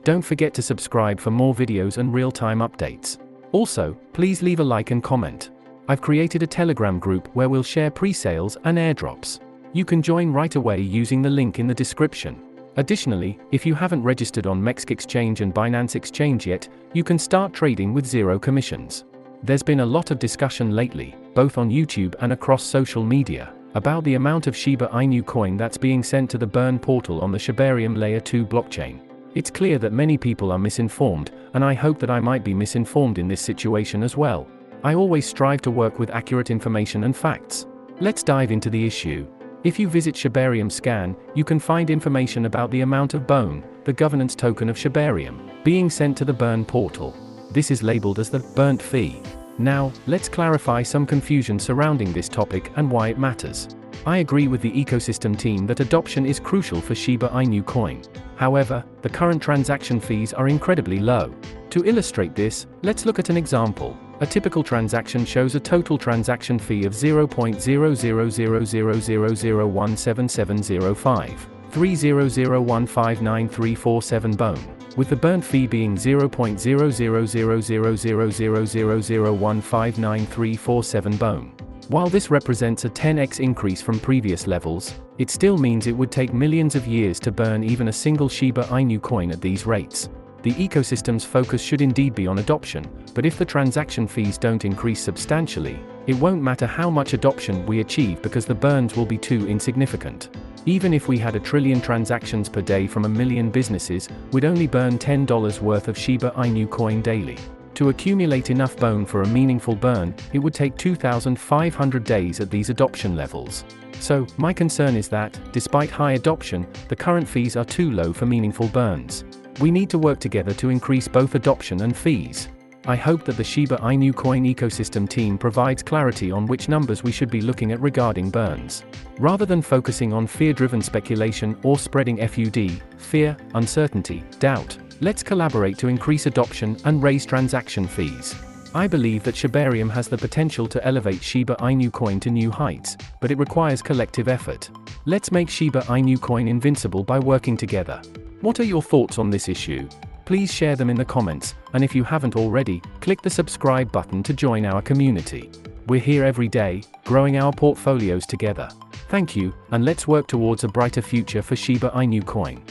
Don't forget to subscribe for more videos and real-time updates. Also, please leave a like and comment. I've created a Telegram group where we'll share pre-sales and airdrops. You can join right away using the link in the description. Additionally, if you haven't registered on MEXC Exchange and Binance Exchange yet, you can start trading with zero commissions. There's been a lot of discussion lately, both on YouTube and across social media, about the amount of Shiba Inu coin that's being sent to the burn portal on the Shibarium Layer 2 blockchain. It's clear that many people are misinformed, and I hope that I might be misinformed in this situation as well. I always strive to work with accurate information and facts. Let's dive into the issue. If you visit Shibarium Scan, you can find information about the amount of BONE, the governance token of Shibarium, being sent to the burn portal. This is labeled as the burnt fee. Now, let's clarify some confusion surrounding this topic and why it matters. I agree with the ecosystem team that adoption is crucial for Shiba Inu coin. However, the current transaction fees are incredibly low. To illustrate this, let's look at an example. A typical transaction shows a total transaction fee of 0.000000177705, 300159347 BONE, with the burnt fee being 0.0000000001599347 BONE. While this represents a 10x increase from previous levels, it still means it would take millions of years to burn even a single Shiba Inu coin at these rates. The ecosystem's focus should indeed be on adoption, but if the transaction fees don't increase substantially, it won't matter how much adoption we achieve because the burns will be too insignificant. Even if we had 1 trillion transactions per day from 1 million businesses, we'd only burn $10 worth of Shiba Inu coin daily. To accumulate enough BONE for a meaningful burn, it would take 2,500 days at these adoption levels. So, my concern is that, despite high adoption, the current fees are too low for meaningful burns. We need to work together to increase both adoption and fees. I hope that the Shiba Inu coin ecosystem team provides clarity on which numbers we should be looking at regarding burns. Rather than focusing on fear-driven speculation or spreading FUD, fear, uncertainty, doubt, let's collaborate to increase adoption and raise transaction fees. I believe that Shibarium has the potential to elevate Shiba Inu coin to new heights, but it requires collective effort. Let's make Shiba Inu coin invincible by working together. What are your thoughts on this issue? Please share them in the comments, and if you haven't already, click the subscribe button to join our community. We're here every day, growing our portfolios together. Thank you, and let's work towards a brighter future for Shiba Inu coin.